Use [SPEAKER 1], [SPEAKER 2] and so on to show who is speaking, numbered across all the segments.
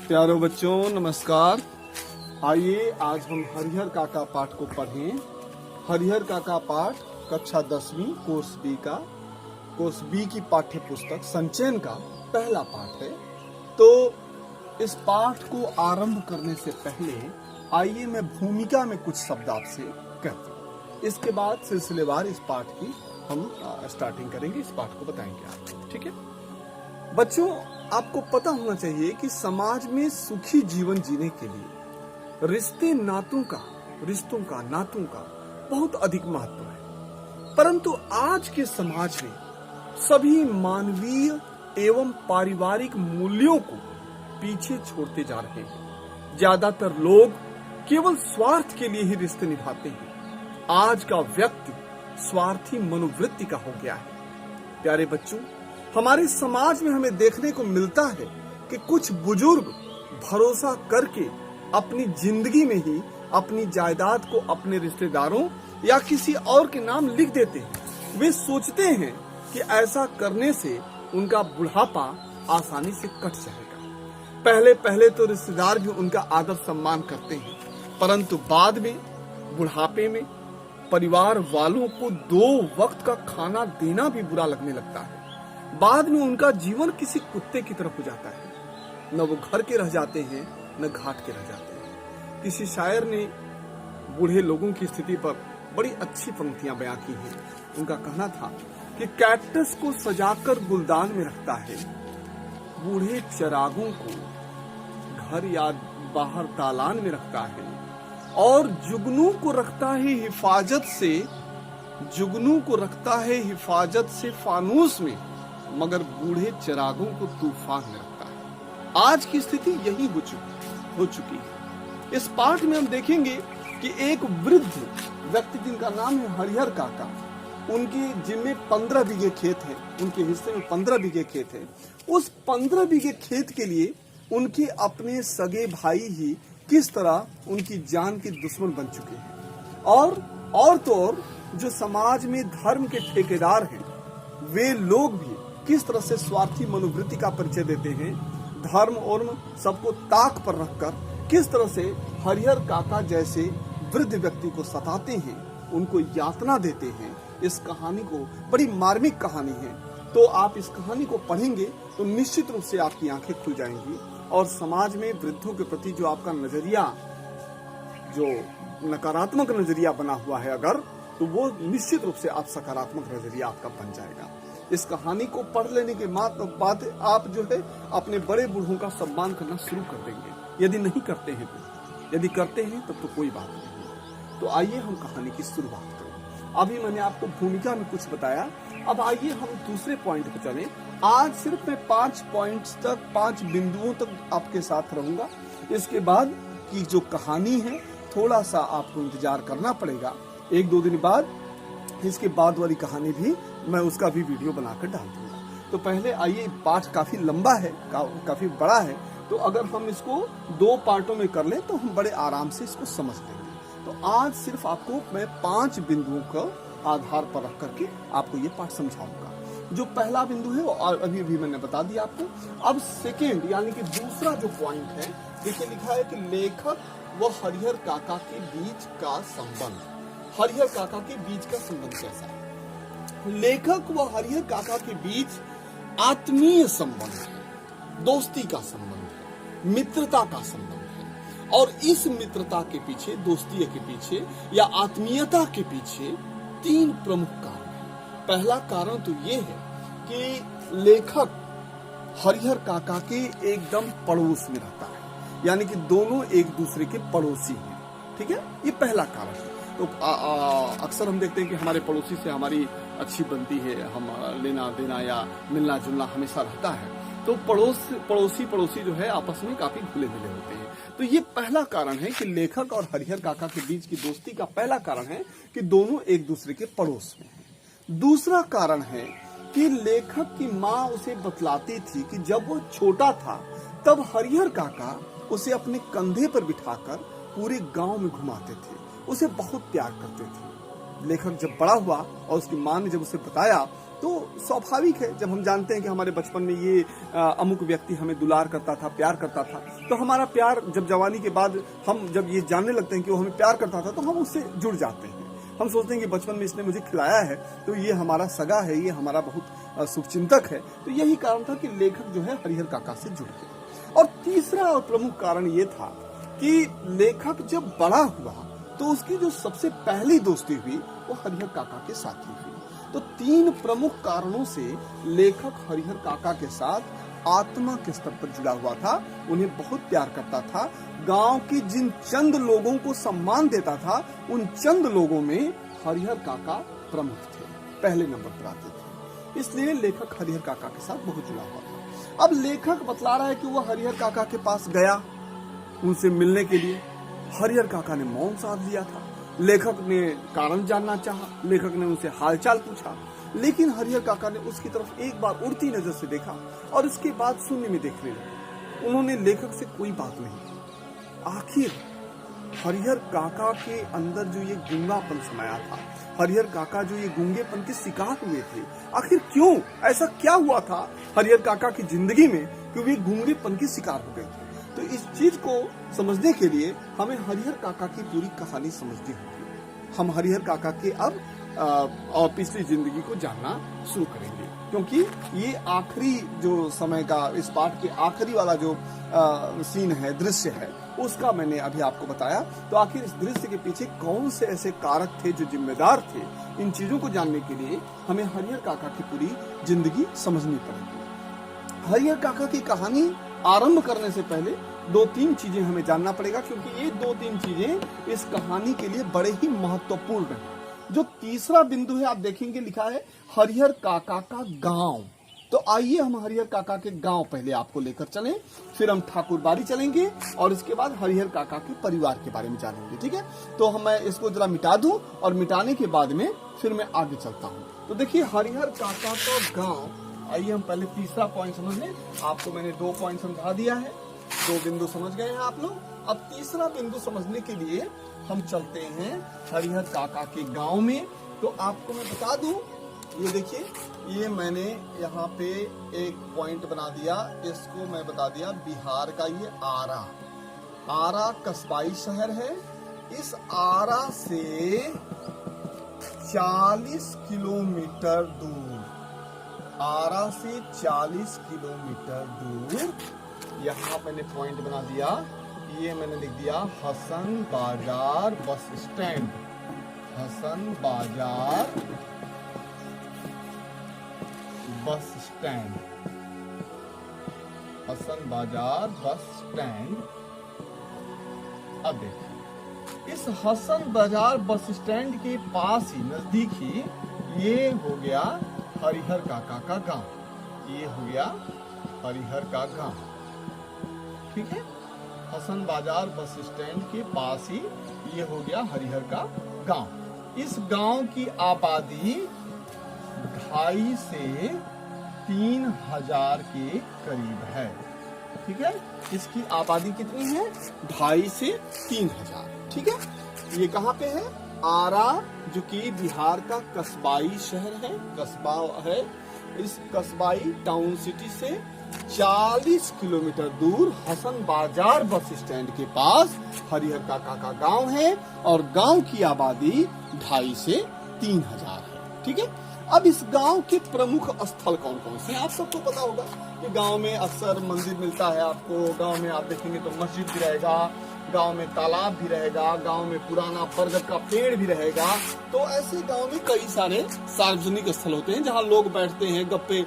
[SPEAKER 1] प्यारो बच्चों नमस्कार। आइए आज हम हरिहर काका पाठ को पढ़ें। हरिहर काका पाठ कक्षा 10वीं कोर्स बी की पाठ्य पुस्तक संचयन का पहला पाठ है। तो इस पाठ को आरंभ करने से पहले आइए मैं भूमिका में कुछ शब्द आपसे कहता हूँ। इसके बाद सिलसिलेवार इस पाठ की हम स्टार्टिंग करेंगे, इस पाठ को बताएंगे आपको। ठीक है बच्चों, आपको पता होना चाहिए कि समाज में सुखी जीवन जीने के लिए रिश्तों का बहुत अधिक महत्व है। परंतु आज के समाज में सभी मानवीय एवं पारिवारिक मूल्यों को पीछे छोड़ते जा रहे हैं। ज्यादातर लोग केवल स्वार्थ के लिए ही रिश्ते निभाते हैं। आज का व्यक्ति स्वार्थी मनोवृत्ति का हो गया है। प्यारे बच्चों, हमारे समाज में हमें देखने को मिलता है कि कुछ बुजुर्ग भरोसा करके अपनी जिंदगी में ही अपनी जायदाद को अपने रिश्तेदारों या किसी और के नाम लिख देते हैं। वे सोचते हैं कि ऐसा करने से उनका बुढ़ापा आसानी से कट जाएगा। पहले तो रिश्तेदार भी उनका आदर सम्मान करते हैं, परंतु बाद में बुढ़ापे में परिवार वालों को 2 वक्त का खाना देना भी बुरा लगने लगता है। बाद में उनका जीवन किसी कुत्ते की तरफ हो जाता है। न वो घर के रह जाते हैं न घाट के रह जाते हैं। किसी शायर ने बूढ़े लोगों की स्थिति पर बड़ी अच्छी पंक्तियां बयां की हैं। उनका कहना था कि कैक्टस को सजाकर गुलदान में रखता है, बूढ़े चरागों को घर या बाहर दालान में रखता है, और जुगनू को रखता है हिफाजत से फानूस में, मगर बूढ़े चिरागों को तूफान में रखता है। आज की स्थिति यही हो चुकी है। इस पाठ में हम देखेंगे कि एक वृद्ध व्यक्ति जिनका नाम है हरिहर काका, उनके जिम्मे 15 बीघे खेत है, उनके हिस्से में 15 बीघे खेत है। उस 15 बीघे खेत के लिए उनके अपने सगे भाई ही किस तरह उनकी जान के दुश्मन बन चुके हैं। और तो और जो समाज में धर्म के ठेकेदार हैं, वे लोग भी किस तरह से स्वार्थी मनोवृत्ति का परिचय देते हैं। धर्म और सबको ताक पर रखकर किस तरह से हरिहर काका जैसे वृद्ध व्यक्ति को सताते हैं, उनको यातना देते हैं। इस कहानी को बड़ी मार्मिक कहानी है। तो आप इस कहानी को पढ़ेंगे तो निश्चित रूप से आपकी आंखें खुल जाएंगी और समाज में वृद्धों के प्रति जो आपका नजरिया, जो नकारात्मक नजरिया बना हुआ है अगर, तो वो निश्चित रूप से आप सकारात्मक नजरिया आपका बन जाएगा। इस कहानी को पढ़ लेने के बाद आप जो है अपने बड़े बूढ़ों का सम्मान करना शुरू कर देंगे। यदि नहीं करते हैं तो, यदि करते हैं तब तो कोई बात नहीं। तो आइए हम कहानी की शुरुआत करें। अभी मैंने आपको भूमिका में कुछ बताया, अब आइए हम दूसरे पॉइंट पे चलें। आज सिर्फ मैं 5 पॉइंट्स तक, 5 बिंदुओं तक आपके साथ रहूंगा। इसके बाद की जो कहानी है थोड़ा सा आपको इंतजार करना पड़ेगा। 1-2 दिन बाद इसके बाद वाली कहानी भी मैं उसका भी वीडियो बनाकर डाल दूंगा। तो पहले आइए, पाठ काफी लंबा है, काफी बड़ा है, तो अगर हम इसको 2 पार्टों में कर लें तो हम बड़े आराम से इसको समझ लेंगे। तो आज सिर्फ आपको मैं 5 बिंदुओं का आधार पर रख करके आपको ये पाठ समझाऊंगा। जो पहला बिंदु है वो अभी मैंने बता दिया आपको। अब सेकेंड यानी कि दूसरा जो पॉइंट है, देखिए लिखा है कि लेखक व हरिहर काका के बीच का संबंध। हरिहर काका के बीच का संबंध कैसा है? लेखक व हरिहर काका के बीच आत्मीय संबंध है, दोस्ती का संबंध है, मित्रता का संबंध है। और इस मित्रता के पीछे, दोस्ती के पीछे या आत्मीयता के पीछे 3 प्रमुख कारण हैं। पहला कारण तो ये है कि लेखक हरिहर काका के एकदम पड़ोस में रहता है, यानी कि दोनों एक दूसरे के पड़ोसी हैं। ठीक है, ये पहला कारण है। तो अक्सर हम देखते हैं कि हमारे पड़ोसी से हमारी अच्छी बनती है, हम लेना देना या मिलना जुलना हमेशा रहता है। तो पड़ोसी जो है आपस में काफी घुले मिले होते हैं। तो ये पहला कारण है कि लेखक और हरिहर काका के बीच की दोस्ती का पहला कारण है कि दोनों एक दूसरे के पड़ोस में हैं। दूसरा कारण है कि लेखक की माँ उसे बतलाती थी कि जब वो छोटा था तब हरिहर काका उसे अपने कंधे पर बिठाकर पूरे गांव में घुमाते थे, उसे बहुत प्यार करते थे। लेखक जब बड़ा हुआ और उसकी माँ ने जब उसे बताया तो स्वाभाविक है, जब हम जानते हैं कि हमारे बचपन में ये अमुक व्यक्ति हमें दुलार करता था, प्यार करता था, तो हमारा प्यार जब जवानी के बाद हम जब ये जानने लगते हैं कि वो हमें प्यार करता था, तो हम उससे जुड़ जाते हैं। हम सोचते हैं कि बचपन में इसने मुझे खिलाया है, तो ये हमारा सगा है, ये हमारा बहुत शुभचिंतक है। तो यही कारण था कि लेखक जो है हरिहर काका से जुड़ गए। और तीसरा और प्रमुख कारण ये था कि लेखक जब बड़ा हुआ तो उसकी जो सबसे पहली दोस्ती हुई वो हरिहर काका के साथ ही हुई। तो 3 प्रमुख कारणों से लेखक हरिहर काका के साथ आत्मा के स्तर पर जुड़ा हुआ था, उन्हें बहुत प्यार करता था। गांव के जिन चंद लोगों को सम्मान देता था, उन चंद लोगों में हरिहर काका प्रमुख थे, पहले नंबर पर आते थे। इसलिए लेखक हरिहर काका के साथ बहुत जुड़ा हुआ था। अब लेखक बतला रहा है कि वो हरिहर काका के पास गया उनसे मिलने के लिए। हरिहर काका ने मौन साध लिया था। लेखक ने कारण जानना चाहा, लेखक ने उनसे हालचाल पूछा, लेकिन हरिहर काका ने उसकी तरफ एक बार उड़ती नजर से देखा और उसके बाद शून्य में देखने लगे। उन्होंने लेखक से कोई बात नहीं की। आखिर हरिहर काका के अंदर जो ये गूंगापन समाया था, हरिहर काका जो ये गूंगेपन के शिकार हुए थे, आखिर क्यों, ऐसा क्या हुआ था हरिहर काका की जिंदगी में कि वे गूंगेपन के शिकार हो गए थे? तो इस चीज को समझने के लिए हमें हरिहर काका की पूरी कहानी समझनी होगी। हम हरिहर काका के अब और पिछली जिंदगी को जानना शुरू करेंगे, क्योंकि ये आखिरी जो समय का, इस पाठ के आखिरी वाला जो सीन है, दृश्य है, उसका मैंने अभी आपको बताया। तो आखिर इस दृश्य के पीछे कौन से ऐसे कारक थे जो जिम्मेदार थे, इन चीजों को जानने के लिए हमें हरिहर काका की पूरी जिंदगी समझनी पड़ेगी। हरिहर काका की कहानी आरंभ करने से पहले 2-3 चीजें हमें जानना पड़ेगा, क्योंकि ये 2-3 चीजें इस कहानी के लिए बड़े ही महत्वपूर्ण हैं। जो तीसरा बिंदु है, आप देखेंगे लिखा है हरिहर काका का गांव। तो आइए हम हरिहर काका के गांव पहले आपको लेकर चलें, फिर हम ठाकुरबाड़ी चलेंगे और इसके बाद हरिहर काका के परिवार के बारे में जानेंगे। ठीक है, तो मैं इसको जरा मिटा दूं और मिटाने के बाद में फिर मैं आगे चलता हूं। तो देखिए हरिहर काका का गांव, आइए हम पहले तीसरा पॉइंट समझ लें। आपको मैंने 2 पॉइंट समझा दिया है, 2 बिंदु समझ गए हैं आप लोग। अब तीसरा बिंदु समझने के लिए हम चलते हैं हरिहर काका के गांव में। तो आपको मैं बता दूं, ये देखिए, ये मैंने यहाँ पे एक पॉइंट बना दिया, इसको मैं बता दिया बिहार का ये आरा। आरा कस्बाई शहर है। इस आरा से 40 किलोमीटर दूर, आरा से 40 किलोमीटर दूर यहाँ मैंने पॉइंट बना दिया। ये मैंने लिख दिया हसन बाजार बस स्टैंड। हसन बाजार बस स्टैंड, हसन बाजार बस स्टैंड। अब देखिए, इस हसन बाजार बस स्टैंड के पास ही, नजदीक ही, ये हो गया हरिहर काका का गांव। ये हो गया हरिहर का गांव। ठीक है, हसन बाजार बस स्टैंड के पास ही ये हो गया हरिहर का गांव। इस गांव की आबादी 2.5 से 3,000 के करीब है। ठीक है, इसकी आबादी कितनी है? 2.5 से 3,000। ठीक है, ये कहाँ पे है? आरा, जो कि बिहार का कस्बाई शहर है, कस्बा है। इस कस्बाई टाउन सिटी से 40 किलोमीटर दूर हसन बाजार बस स्टैंड के पास हरिहर काका का गांव है और गांव की आबादी 2.5 से 3,000 है। ठीक है, अब इस गांव के प्रमुख स्थल कौन कौन से हैं? आप सबको पता होगा कि गांव में अक्सर मंदिर मिलता है आपको। गांव में आप देखेंगे तो मस्जिद भी रहेगा, गांव में तालाब भी रहेगा, गांव में पुराना बरगद का पेड़ भी रहेगा। तो ऐसे गांव में कई सारे सार्वजनिक स्थल होते हैं जहां लोग बैठते हैं, गप्पे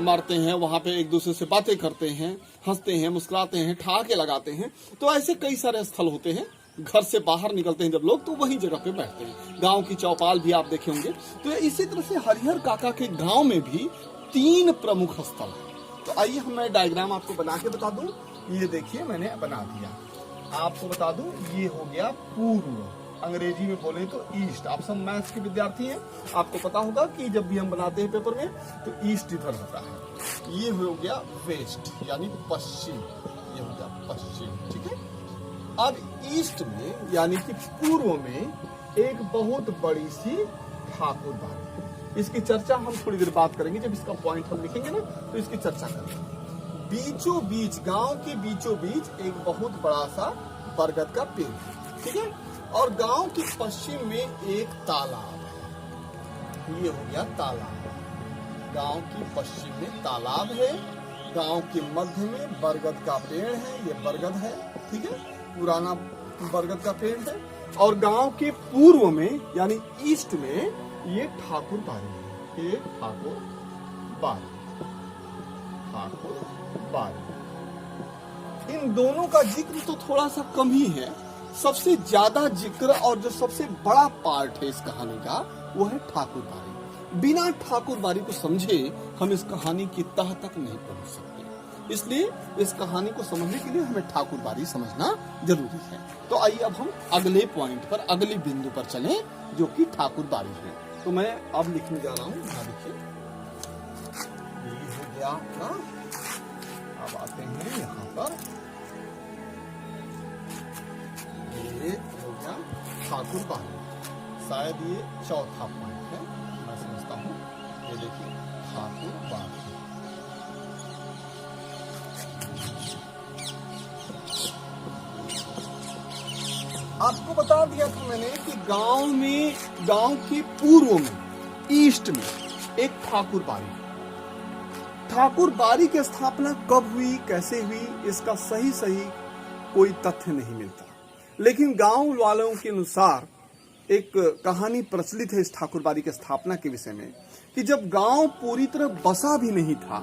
[SPEAKER 1] मारते हैं, वहां पे एक दूसरे से बातें करते हैं, हंसते हैं, मुस्कुराते हैं, ठहाके लगाते हैं। तो ऐसे कई सारे स्थल होते हैं। घर से बाहर निकलते हैं जब लोग, तो वही जगह पे बैठते हैं। गांव की चौपाल भी आप देखे होंगे। तो इसी तरह से हरिहर काका के गांव में भी 3 प्रमुख स्थल है। तो आइए मैं डायग्राम आपको बना के बता दूं। ये देखिए मैंने बना दिया, आपको बता दूं। ये हो गया पूर्व, अंग्रेजी में बोले तो ईस्ट। आप सब मैथ्स के विद्यार्थी हैं, आपको पता होगा कि जब भी हम बनाते हैं पेपर में तो ईस्ट इधर होता है। ये हो गया वेस्ट, यानी पश्चिम। ये हो गया पश्चिम। ठीक है, अब ईस्ट में यानी कि पूर्व में एक बहुत बड़ी सी ठाकुरबाड़ी। इसकी चर्चा हम थोड़ी देर बात करेंगे, जब इसका पॉइंट हम लिखेंगे ना तो इसकी चर्चा करेंगे। बीचों बीच, गांव के बीचों बीच एक बहुत बड़ा सा बरगद का पेड़ है, ठीक है। और गांव के पश्चिम में एक तालाब है। ये हो गया तालाब। गांव की पश्चिम में तालाब है, गांव के मध्य में बरगद का पेड़ है, ये बरगद है, ठीक है, पुराना बरगद का पेड़ है। और गांव के पूर्व में यानी ईस्ट में ये ठाकुर बाड़ी है, ये ठाकुर बाड़ी, ठाकुर बाड़ी। इन दोनों का जिक्र तो थोड़ा सा कम ही है, सबसे ज्यादा जिक्र और जो सबसे बड़ा पार्ट है इस कहानी का वो है ठाकुर बाड़ी। बिना ठाकुर बाड़ी को समझे हम इस कहानी की तह तक नहीं पहुंच सकते, इसलिए इस कहानी को समझने के लिए हमें ठाकुर बाड़ी समझना जरूरी है। तो आइए अब हम अगले पॉइंट पर, अगले बिंदु पर चलें, जो कि ठाकुर बाड़ी है। तो मैं अब लिखने जा रहा हूँ, देखिए ये हो गया आपका। अब आते हैं यहाँ पर, ये हो गया ठाकुर बाड़ी, शायद ये चौथा पॉइंट है, मैं समझता हूँ। ये देखिए ठाकुर बाड़ी, आपको बता दिया था मैंने कि गांव में, गांव के पूर्व में, ईस्ट में एक ठाकुर बाड़ी। ठाकुर बाड़ी की स्थापना कब हुई, कैसे हुई, इसका सही कोई तथ्य नहीं मिलता, लेकिन गांव वालों के अनुसार एक कहानी प्रचलित है इस ठाकुर बाड़ी की स्थापना के विषय में, कि जब गांव पूरी तरह बसा भी नहीं था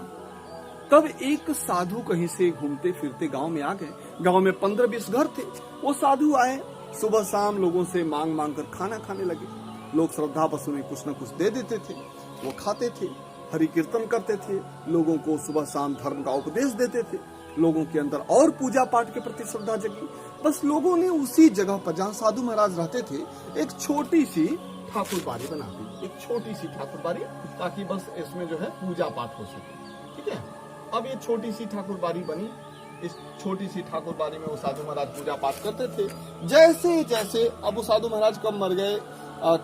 [SPEAKER 1] तब एक साधु कहीं से घूमते फिरते गांव में आ गए। गांव में 15-20 घर थे। वो साधु आए, सुबह शाम लोगों से मांग मांग कर खाना खाने लगे। लोग श्रद्धा बस उन्हें कुछ न कुछ दे देते थे, वो खाते थे, हरि कीर्तन करते थे, लोगों को सुबह शाम धर्म का उपदेश देते थे। लोगों के अंदर और पूजा पाठ के प्रति श्रद्धा जगी। बस लोगों ने उसी जगह पर जहाँ साधु महाराज रहते थे एक छोटी सी ठाकुर बाड़ी बना दी, एक छोटी सी ठाकुर बाड़ी, ताकि बस इसमें जो है पूजा पाठ हो सके, ठीक है। अब ये छोटी सी ठाकुर बाड़ी बनी। इस छोटी सी ठाकुर बाड़ी में वो साधु महाराज पूजा पाठ करते थे। जैसे जैसे अब वो साधु महाराज कब मर गए,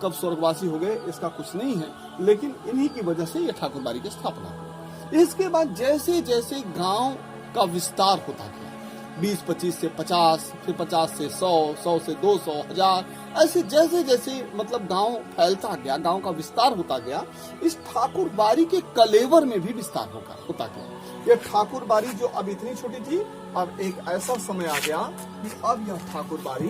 [SPEAKER 1] कब स्वर्गवासी हो गए, इसका कुछ नहीं है, लेकिन इन्हीं की वजह से ये ठाकुर बाड़ी की स्थापना हुई। इसके बाद जैसे जैसे गांव का विस्तार होता गया, 20-25 से 50, फिर 50 से 100, 100 से 200, 1000, ऐसे जैसे जैसे मतलब गांव फैलता गया, गांव का विस्तार होता गया, इस ठाकुर बाड़ी के कलेवर में भी विस्तार होता गया। ये ठाकुर बाड़ी जो अब इतनी छोटी थी, अब एक ऐसा समय आ गया कि अब यह ठाकुर बाड़ी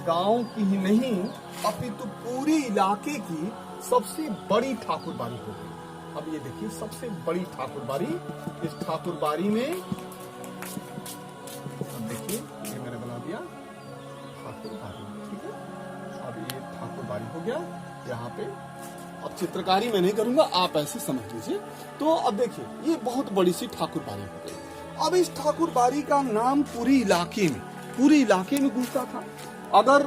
[SPEAKER 1] गांव की ही नहीं अपितु पूरे इलाके की सबसे बड़ी ठाकुर बाड़ी हो गई। अब ये देखिए सबसे बड़ी ठाकुर बाड़ी। इस ठाकुर बाड़ी में देखिए ये मैंने बना दिया ठाकुर बाड़ी, ठीक है। अब ये ठाकुर बाड़ी हो गया यहाँ पे। अब चित्रकारी मैं नहीं करूंगा, आप ऐसे समझ लीजिए। तो अब देखिए ये बहुत बड़ी सी ठाकुर बाड़ी हो गई। अब इस ठाकुर बाड़ी का नाम पूरे इलाके में गूंजता था। अगर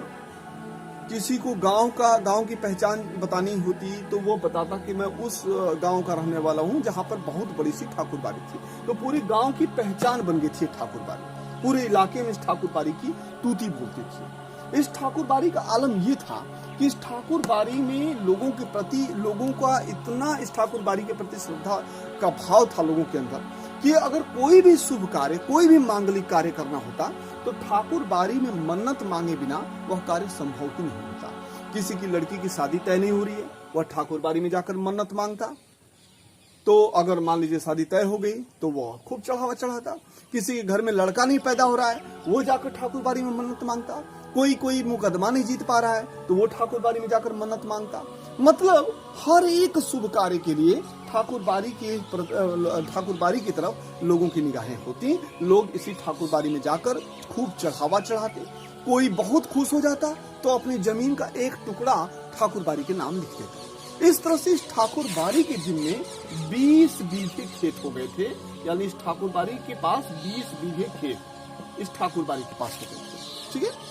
[SPEAKER 1] किसी को गांव की पहचान बतानी होती तो वो बताता कि मैं उस गांव का रहने वाला हूं जहां पर बहुत बड़ी सी ठाकुर बाड़ी थी। तो पूरी गांव की पहचान बन गई थी ठाकुर बाड़ी। पूरे इलाके में इस ठाकुर बाड़ी की तूती बोलती थी। इस ठाकुर बाड़ी का आलम ये था कि इस ठाकुर बाड़ी में लोगों का इतना इस ठाकुर बाड़ी के प्रति श्रद्धा का भाव था लोगों के अंदर, कि अगर कोई भी शुभ कार्य, कोई भी मांगलिक कार्य करना होता तो ठाकुर बाड़ी में मन्नत मांगे बिना वह कार्य संभव ही नहीं होता। किसी की लड़की की शादी तय नहीं हो रही है, वह ठाकुर बाड़ी में जाकर मन्नत मांगता। तो अगर मान लीजिए शादी तय हो गई तो वो खूब चढ़ावा चढ़ाता। किसी के घर में लड़का नहीं पैदा हो रहा है, वो जाकर ठाकुर बाड़ी में मन्नत मांगता। कोई मुकदमा नहीं जीत पा रहा है तो वो ठाकुर बाड़ी में जाकर मन्नत मांगता। मतलब हर एक शुभ कार्य के लिए ठाकुर बाड़ी की तरफ लोगों की निगाहें होती। लोग इसी ठाकुर बाड़ी में जाकर खूब चढ़ावा चढ़ाते। कोई बहुत खुश हो जाता तो अपनी जमीन का एक टुकड़ा ठाकुर बाड़ी के नाम लिख देता। इस तरह से इस ठाकुर बाड़ी के जिम्मे 20 बीघे खेत हो गए थे। यानी इस ठाकुर बाड़ी के पास 20 बीघे खेत इस ठाकुर बाड़ी के पास हो गए थे, ठीक है।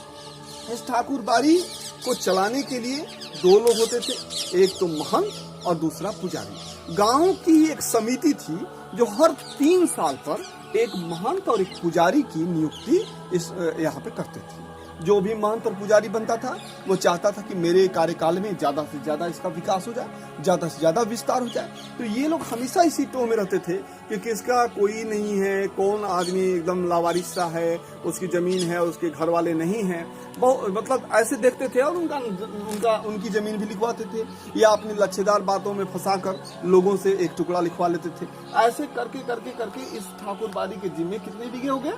[SPEAKER 1] इस ठाकुर बाड़ी को चलाने के लिए 2 लोग होते थे, एक तो महंत और दूसरा पुजारी। गांव की एक समिति थी जो हर 3 साल पर एक महंत और एक पुजारी की नियुक्ति इस यहाँ पे करते थे। जो भी महंत और पुजारी बनता था वो चाहता था कि मेरे कार्यकाल में ज्यादा से ज्यादा इसका विकास हो जाए, ज्यादा से ज्यादा विस्तार हो जाए। तो ये लोग हमेशा इसी टो में रहते थे कि किसका कोई नहीं है, कौन आदमी एकदम लावारिस सा है, उसकी जमीन है, उसके घर वाले नहीं है, मतलब ऐसे देखते थे और उनकी जमीन भी लिखवाते थे, या अपनी लच्छेदार बातों में फंसाकर लोगों से एक टुकड़ा लिखवा लेते थे। ऐसे करके करके करके इस ठाकुर बाड़ी के जिम्मे कितने बीघे हो गए?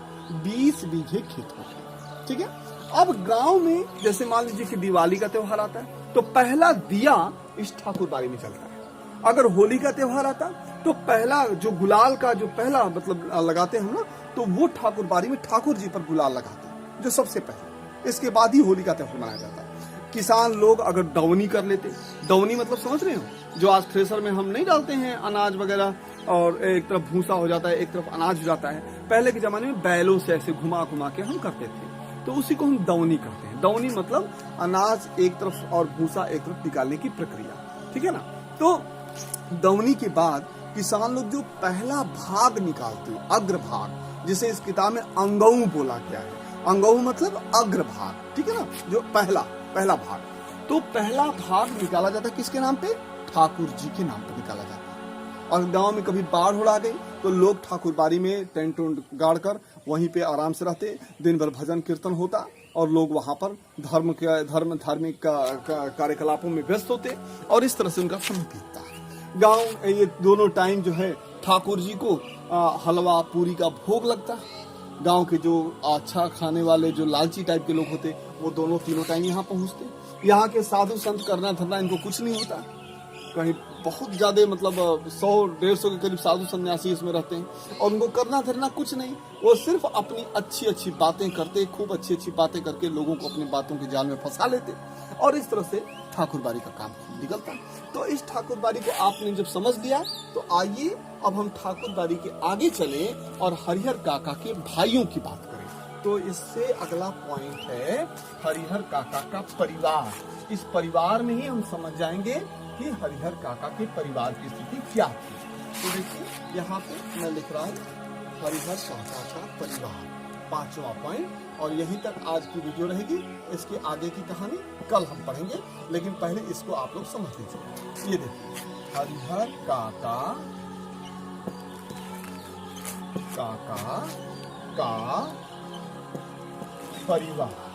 [SPEAKER 1] 20 बीघे खेत हो गए। ठीक है। अब गांव में जैसे मान लीजिए कि दिवाली का त्योहार आता है तो पहला दिया इस ठाकुर बाड़ी में जलता है। अगर होली का त्योहार आता तो पहला जो गुलाल का जो पहला मतलब लगाते हैं ना, तो वो ठाकुर बाड़ी में ठाकुर जी पर गुलाल लगाते हैं जो सबसे पहले। इसके बाद ही होली का त्योहार मनाया जाता है। किसान लोग अगर दवनी कर लेते, दवनी मतलब समझ रहे हो, जो आज थ्रेसर में हम नहीं डालते हैं अनाज वगैरह और एक तरफ भूसा हो जाता है एक तरफ अनाज हो जाता है, पहले के जमाने में बैलों से ऐसे घुमा घुमा के हम करते थे, तो उसी को हम दवनी करते हैं। दवनी मतलब अनाज एक तरफ और भूसा एक तरफ निकालने की प्रक्रिया। ठीक है ना। तो दवनी के बाद किसान लोग जो पहला भाग निकालते हैं, अग्रभाग, जिसे इस किताब में अंगऊ बोला गया है। अंगऊ मतलब अग्रभाग। ठीक है ना, जो पहला भाग। तो पहला भाग निकाला जाता है किसके नाम पे? ठाकुर जी के नाम पर निकाला जाता है। और गांव में कभी बाढ़ उड़ा गई तो लोग ठाकुर बाड़ी में टेंट उंट गाड़ कर वहीं पे आराम से रहते, दिन भर भजन कीर्तन होता और लोग वहां पर धार्मिक कार्यकलापों में व्यस्त होते और इस तरह से उनका समय बीतता है। गांव ये दोनों टाइम जो है ठाकुर जी को हलवा पूरी का भोग लगता है। गांव के जो अच्छा खाने वाले जो लालची टाइप के लोग होते वो दोनों तीनों टाइम यहाँ पहुँचते। यहाँ के साधु संत करना धरना इनको कुछ नहीं होता। कहीं बहुत ज्यादा मतलब 100-150 के करीब साधु सन्यासी इसमें रहते हैं और उनको करना धरना कुछ नहीं, वो सिर्फ अपनी अच्छी अच्छी बातें करते, खूब अच्छी अच्छी बातें करके लोगों को अपनी बातों के जाल में फंसा लेते और इस तरह से ठाकुरबाड़ी का काम निकलता। तो इस ठाकुरबाड़ी को आपने जब समझ लिया तो आइए अब हम ठाकुरबाड़ी के आगे चले और हरिहर काका के भाइयों की बात करें। तो इससे अगला पॉइंट है हरिहर काका का परिवार। इस परिवार में ही हम समझ जाएंगे कि हरिहर काका के परिवार की स्थिति क्या थी। तो देखिए यहाँ पे मैं लिख रहा हूँ हरिहर काका का परिवार, 5वां पॉइंट। और यहीं तक आज की वीडियो रहेगी। इसके आगे की कहानी कल हम पढ़ेंगे, लेकिन पहले इसको आप लोग समझ लीजिए। ये देखिए हरिहर काका का परिवार।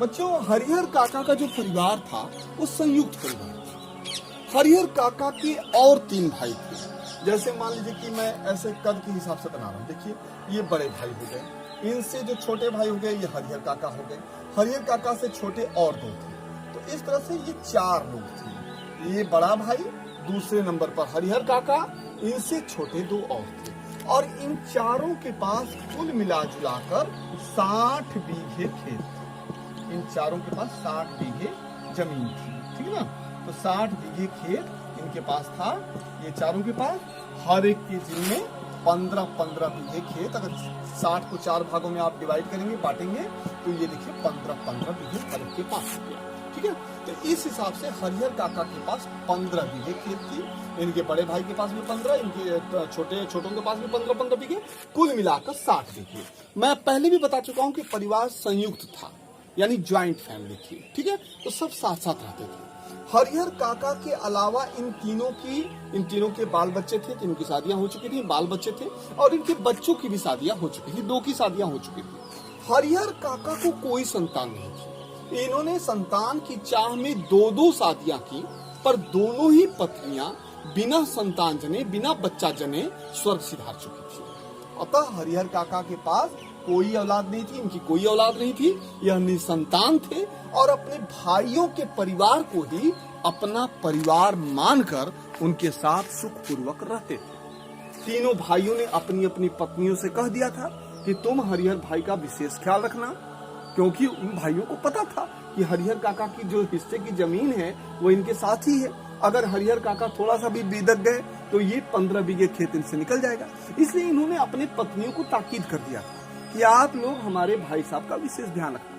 [SPEAKER 1] बच्चों हरिहर काका का जो परिवार था वो संयुक्त परिवार था। हरिहर काका के और 3 भाई थे। जैसे मान लीजिए कि मैं ऐसे कद के हिसाब से बना रहा हूँ। देखिए ये बड़े भाई हो गए, इनसे जो छोटे भाई हो गए ये हरिहर काका हो गए, हरिहर काका से छोटे और 2 थे। तो इस तरह से ये 4 लोग थे। ये बड़ा भाई, दूसरे नंबर पर हरिहर काका, इनसे छोटे 2 और थे। और इन चारों के पास कुल मिला जुला कर 60 बीघे खेत थे। इन चारों के पास 60 बीघे जमीन थी। ठीक है ना। तो 60 बीघे खेत इनके पास था। ये चारों के पास हर एक के जिम्मे 15-15 बीघे खेत। अगर 60 को 4 भागों में आप डिवाइड करेंगे, बांटेंगे, तो ये देखिए 15-15 बीघे हर एक के पास हो गया। ठीक है। तो इस हिसाब से हरिहर काका के पास 15 बीघे खेत थी। इनके बड़े भाई के पास भी 15, इनके छोटों के पास भी 15-15 बीघे, कुल मिलाकर 60 बीघे। मैं पहले भी बता चुका हूँ कि परिवार संयुक्त था, यानी ज्वाइंट फैमिली थी। ठीक है। तो सब साथ साथ रहते थे। हरिहर काका के अलावा इन तीनों के बाल बच्चे थे, तीनों की शादियां हो चुकी थी, बाल बच्चे थे और इनके बच्चों की भी शादियां हो चुकी थी, 2 की शादियां हो चुकी थी। हरिहर काका को कोई संतान नहीं थी। इन्होंने संतान की चाह में 2-2 शादियां की, पर दोनों ही पत्नियां बिना संतान जने, बिना बच्चा जने स्वर्ग सिधार चुकी थी। अतः हरिहर काका के पास कोई औलाद नहीं थी, इनकी कोई औलाद नहीं थी, यह निसंतान थे और अपने भाइयों के परिवार को ही अपना परिवार मानकर उनके साथ सुखपूर्वक रहते थे। तीनों भाइयों ने अपनी अपनी पत्नियों से कह दिया था कि तुम हरिहर भाई का विशेष ख्याल रखना, क्योंकि उन भाइयों को पता था कि हरिहर काका की जो हिस्से की जमीन है वो इनके साथ ही है। अगर हरिहर काका थोड़ा सा भी बिदक गए तो ये 15 बीघे खेत इनसे निकल जाएगा। इसलिए इन्होंने अपने पत्नियों को ताकीद कर दिया कि आप लोग हमारे भाई साहब का विशेष ध्यान रखना।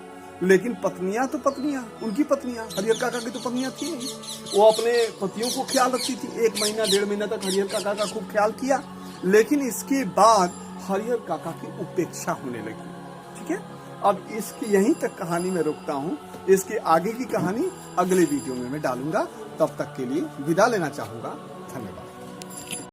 [SPEAKER 1] लेकिन पत्नियां तो पत्नियां, उनकी पत्नियां, हरिहर काका की तो पत्नियां थी नहीं। वो अपने पतियों को ख्याल रखती थी। 1 महीना 1.5 महीना तक हरिहर काका का खूब ख्याल किया। लेकिन इसके बाद हरिहर काका की उपेक्षा होने लगी। ठीक है, अब इसकी यहीं तक कहानी में रोकता हूँ। इसके आगे की कहानी अगले वीडियो में मैं डालूंगा। तब तक के लिए विदा लेना चाहूंगा। धन्यवाद।